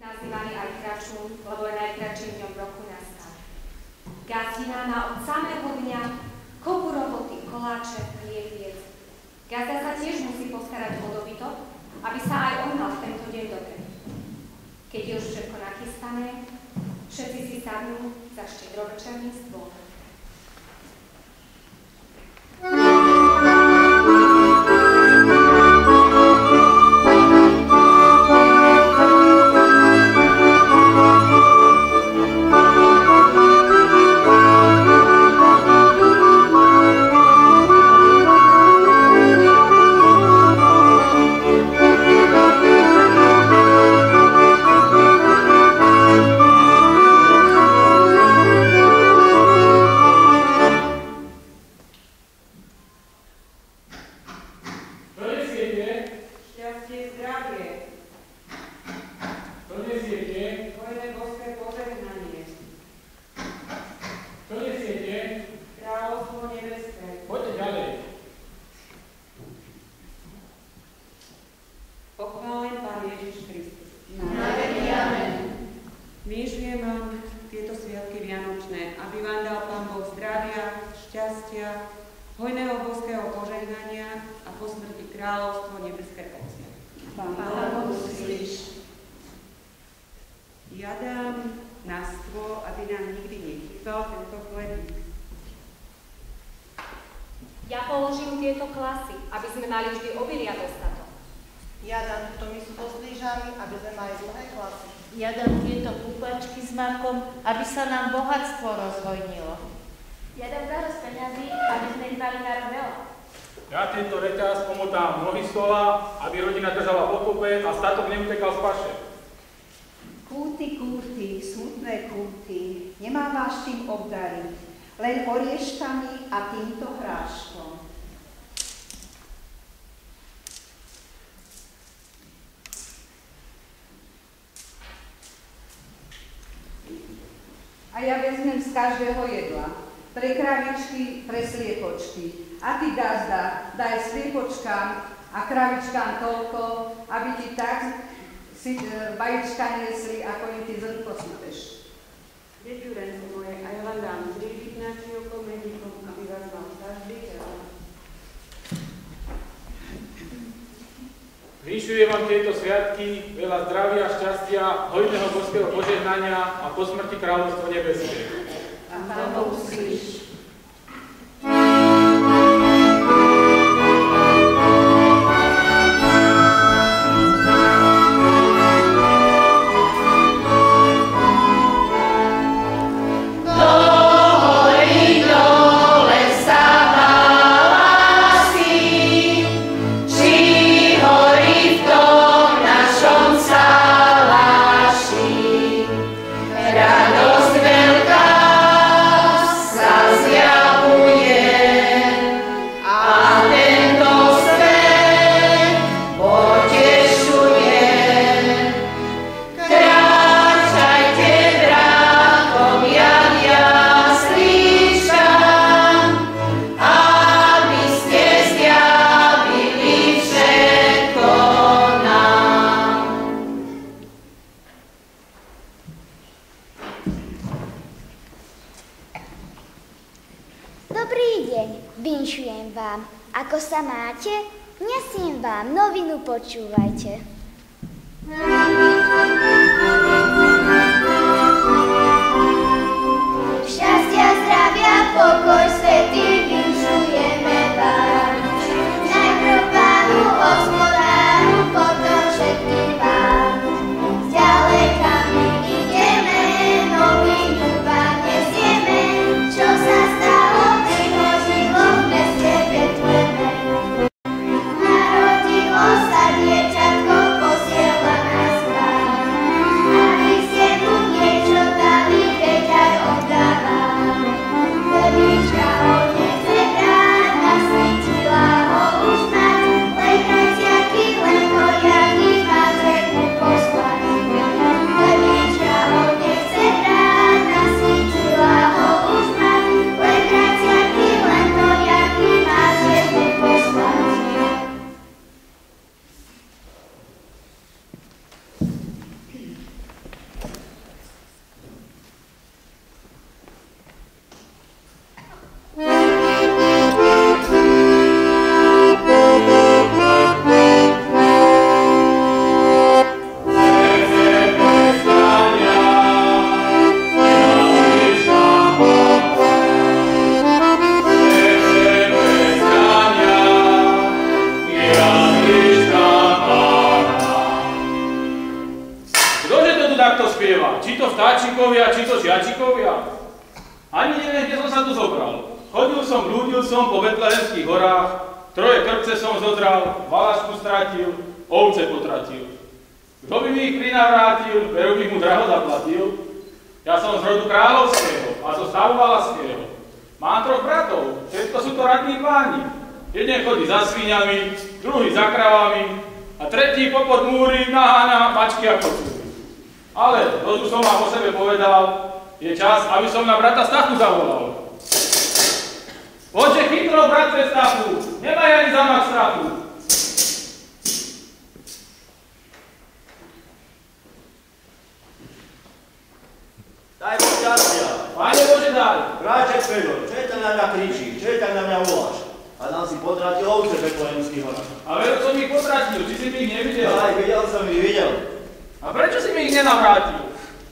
nazývaný aj kračún, lebo je najkračším dňom roku nastal. Gazda má od samého dňa kopu roboty, koláče, liek. Gazda sa tiež musí postarať o dobytok, aby sa aj on mal v tento deň dobre. Keď je už všetko nachystané, všetci si sadnú za štedrovečerný stôl. Ja položím tieto klasy, aby sme mali vždy obilia dostatok. Ja dám túto misu so slížami, aby sme mali dlhé klasy. Ja dám tieto kupačky s makom, aby sa nám bohatstvo rozhojnilo. Ja dám zarost peňazí, aby sme ich mali na rok veľa. Ja tento reťaz pomotám nohy stola, aby rodina držala pokope a statok neutekal z paše. Kúty, smutné kúty, nemá vás čím obdariť, len orieškami a týmto hráškom. A ja vezmem z každého jedla. Pre kravičky, pre sliepočky. A ty, Gazda, daj sliepočkám a kravičkám toľko, aby ti tak si vajíčka niesli, ako im ty zrnko sypeš. Deťurenko moje, a ja vám dám 3 vypnáči okolo medíkom, aby vás mal každý ťa. Vyšujem vám tieto sviatky, veľa zdravia, šťastia, hojného božského požehnania a po smrti kráľovstvo nebeské. A uslyš. Vinšujem vám. Ako sa máte? Nesiem vám novinu, počúvajte. Šťastia, zdravia, pokoj svätý vinšujeme vám. Najprv Pánu Hospodáru, potom všetkým vám. Zďaleka my ideme, novinu vám nesieme, čo sa stalo, prihodilo v meste Betleme. Narodilo sa dievčatko, posiela nás Pán. Mačikovia, či to Žiačikovia. Ani neviem, kde som sa tu zobral. Chodil som, blúdil som po Betlehemských horách, 3 krpce som zodral, valašku stratil, ovce potratil. Kto by mi ich prinavrátil, veru bych mu draho zaplatil. Ja som z rodu kráľovského a zo stavu valaského. Mám 3 bratov, všetko sú to radní páni. Jeden chodí za svíňami, druhý za kravami a tretí popod múry naháňa mačky a kocúry. Ale to som vám o sebe povedal, je čas, aby som na brata Stachu zavolal. Poďže chytro, bratře Stachu, nemaj ani zamach strachu. Daj Boh šťastia. Pane Bože daj. Bráček Fedor, čo je tak na mňa kričí, čo je tak na mňa voláš? A tam si potratil ovce v Betlehemských horách. A veru som ich potratil, či si mi ich nevidel? Aj, videl som ich, videl. A prečo si mi ich nenavrátil?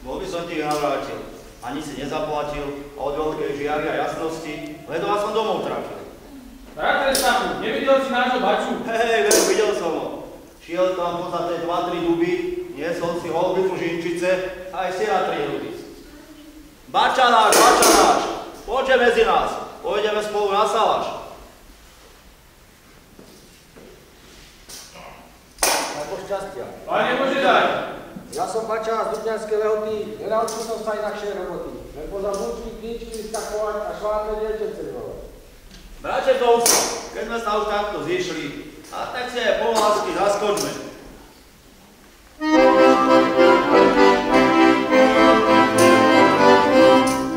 Bol by som ti ich navrátil. Ani si nezaplatil a od veľkej žiary a jasnosti, ledva som domov trafil. Bratře Stachu, nevidel si nášho baču? Hej, veru, videl som ho. Šiel tam poza tie 2-3 duby, niesol si holubicu žinčice a aj siera 3 ľudí. Bača náš, poďte medzi nás, pôjdeme spolu na salaš. Daj Boh šťastia. Pane Bože daj. Ja som Bača z Dubňanskej Lehoty, nenaučil som sa inakšej roboty. Len poza bučky, klíčky, skakovať a švátne dievčence vyvolať. Brače Tovsko, keď sme sa už takto zišli, a tak si aj pomalsky zaskočme.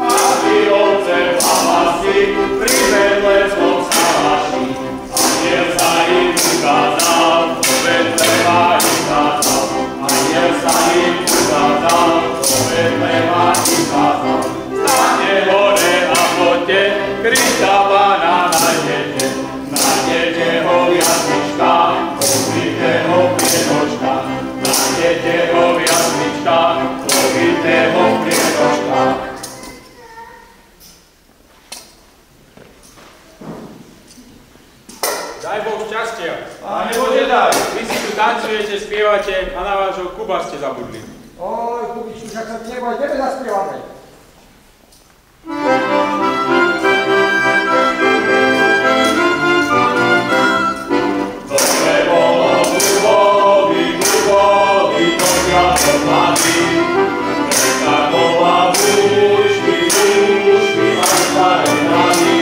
Asi ovce v Hamasi, pri Betlehemskom salaši, aniel sa im ukázal, do Betlehema ich kázal. Aniel sa im ukázal, do Betlehema ich kázal. Stane hore a poďte, Krista Pána nájdete. Nájdete ho v jasličkách, pokrytého v prienočkách. Nájdete ho v jasličkách, pokrytého v prienočkách. Daj Boh šťastia. Pane Bože daj. Vy si tu tancujete, spievate a na vášho Kuba ste zabudli. Oj, Kubičku, však sa ti neboj, tebe zaspievame. Dobre bolo Kubovi, to ťažko platí. Prekakoval dušky a staré rady.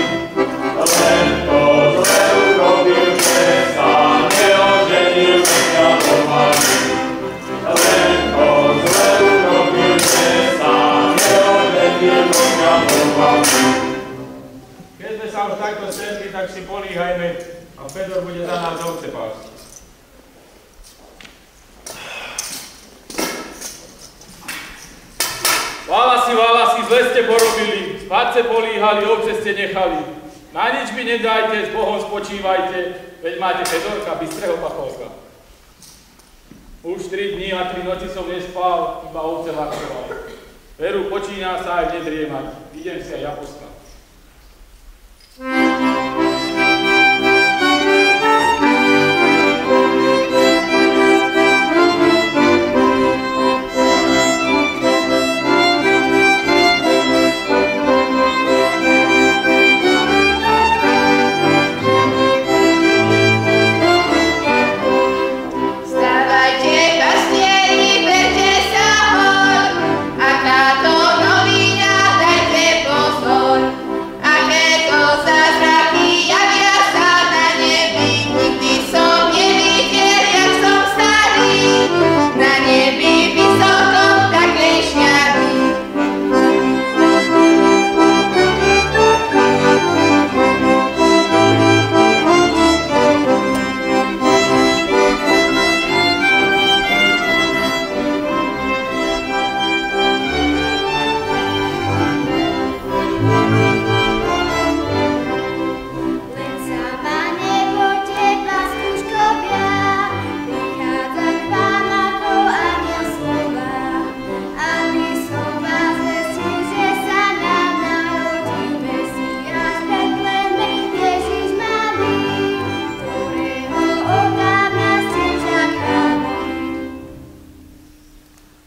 Len to zle urobil, že sa neoženil, vedia pomaly. Len to zle urobil, že sa neoženil, vedia pomaly. Keď sme sa už takto stretli, tak si políhajme a Fedor bude za nás ovce pásť. Válasi, zle ste porobili, spať ste políhali, ovce ste nechali. Na nič mi nedajte, s Bohom spočívajte, veď máte Fedorka, bystrého pacholka. Už 3 dní a 3 noci som nespal, iba ovce lakšoval. Veru, počína sa aj nedriemať, idem si aj ja pospať.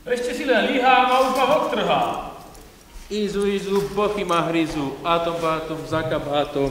Ešte si len líhám a už ma vok trhá. Izu, bochy ma hryzu, atom bátom, za kabátom.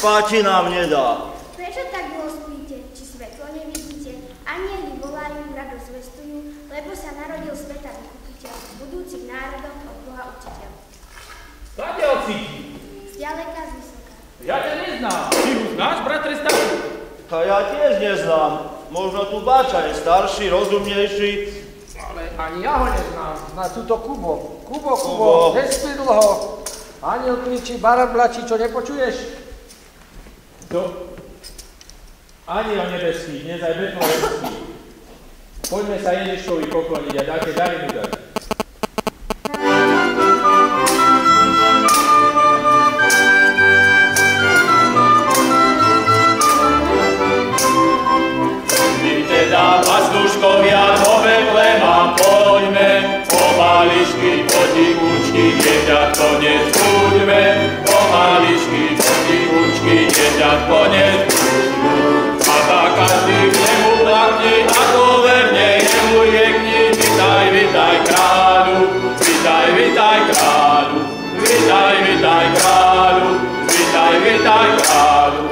Spáči nám nedá. Prečo tak dlho spíte? Či svetlo nevidíte? Anieli volajú, radosť zvestujú, lebo sa narodil sveta vykupiteľ, budúcich národom od Boha učiteľ. Zatiaľ cíti. Zďaleka z vysoka. Ja ťa neznám. Ty ho znáš, bratre Stachu? A ja tiež neznám. Možno tu Bača je starší, rozumnejší. Ale ani ja ho neznám. Na túto Kubo. Kubo, nespí dlho. Aniel kričí, baran blačí, čo nepočuješ? To aniel nebeský, dnes aj Betlehenský. Poďme sa Ježiškovi pokloniť a dáte dary mu dať. My teda, pastuškovia, do Betlema poďme, pomaličky, potichučky, dieťatko dnes buďme, pomaličky, potichučky, dieťatko dnes buďme. A tak každý k nemu plakni, ako verne jemu riekni, vitaj, vitaj kráľu, vitaj, vitaj kráľu, vitaj, vitaj kráľu, vitaj, vitaj kráľu.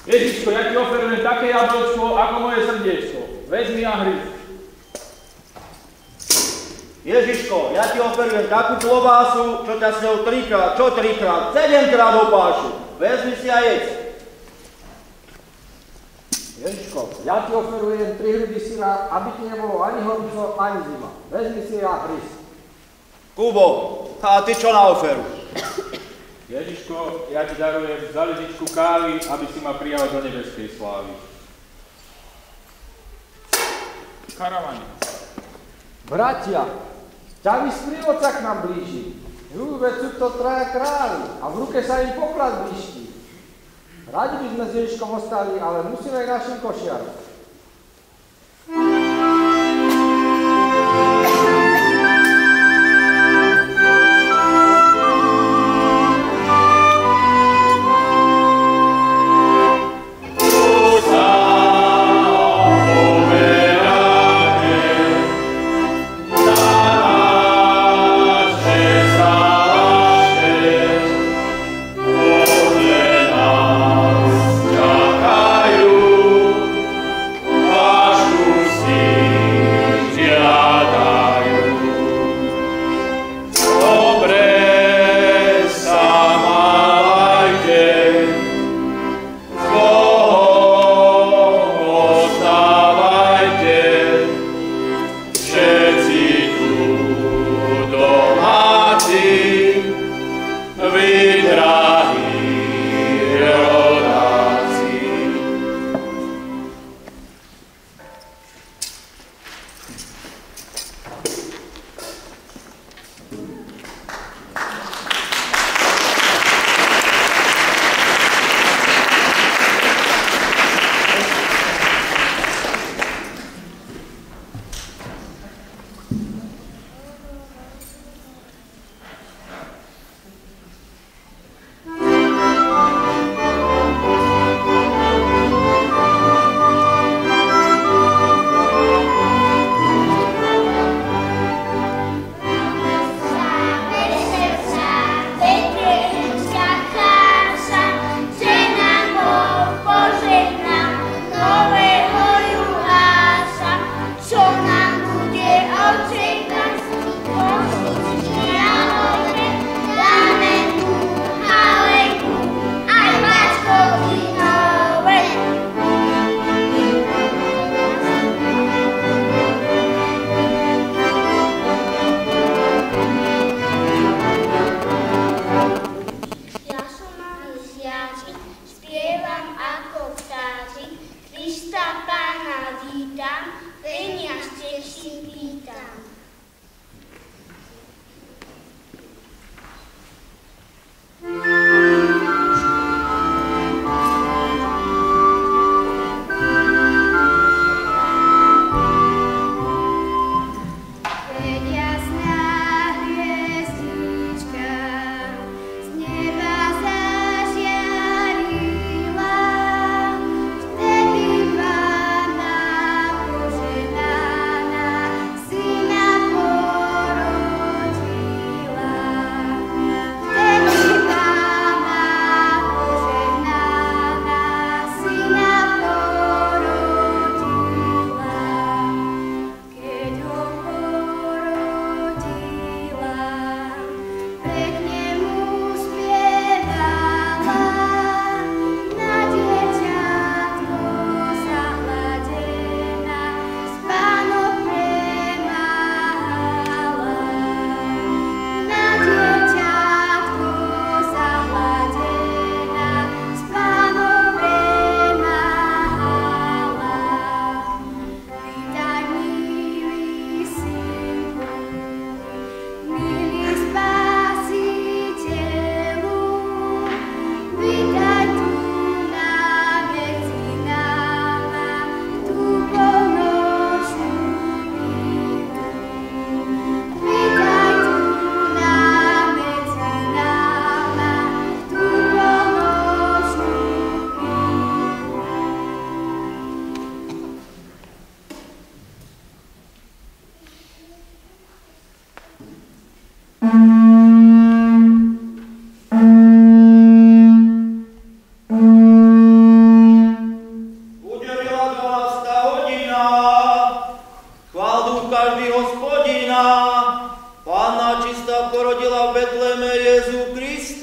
Ježiško, ja ti oferujem také jablčko, ako moje srdiečko. Vezmi a hryz. Ježiško, ja ti oferujem takú klobásu, čo ťa s ňou 3-krát, 7-krát opášu. Vezmi si a jedz. Ježiško, ja ti oferujem 3 hrudy syra, aby ti nebolo ani horúco, ani zima. Vezmi si a hryz. Kubo, a ty čo na oferu? Ježiško, ja ti darujem za lyžičku kávy, aby si ma prijal do nebeskej slávy. Karavane. Bratia, ťavý sprievodca k nám blíži. Veď sú to 3 králi a v ruke sa im poklad blížti. Radi by sme s Ježiškom ostali, ale musíme k našim košiarom.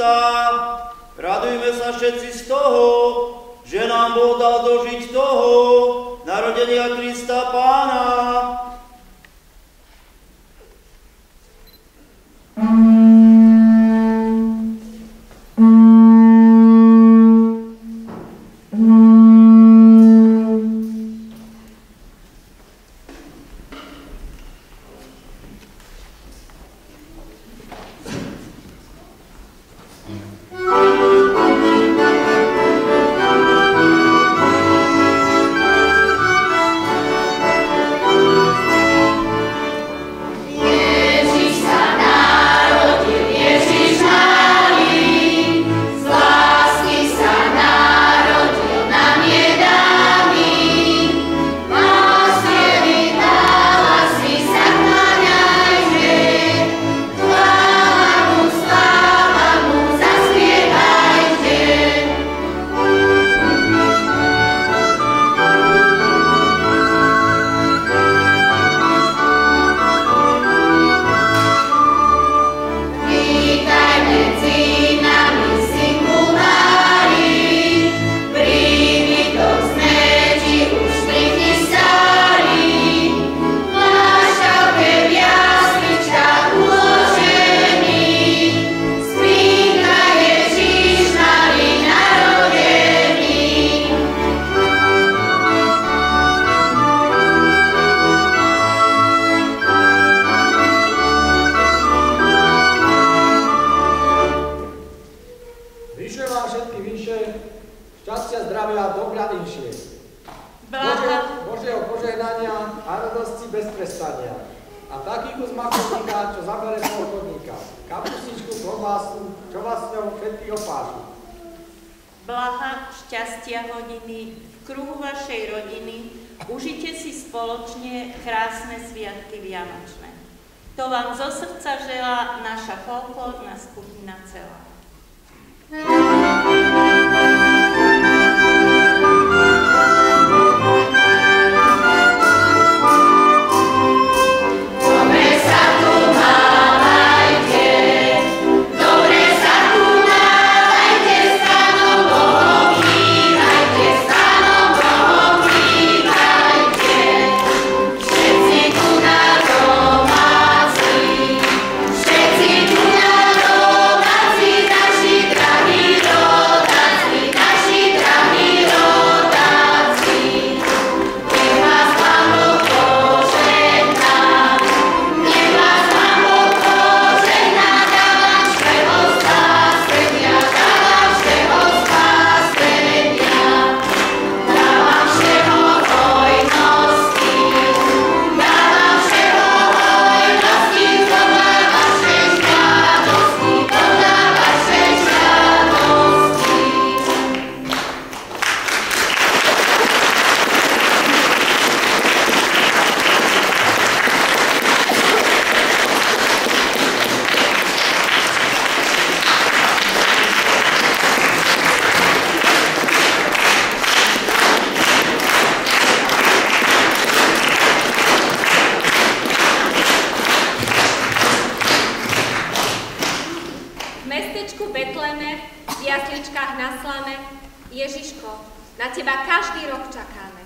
Krista. Radujme sa všetci z toho, že nám Boh dal dožiť toho narodenia Krista Pána. To vám zo srdca želá naša folklórna skupina celá. Ježiško, na teba každý rok čakáme.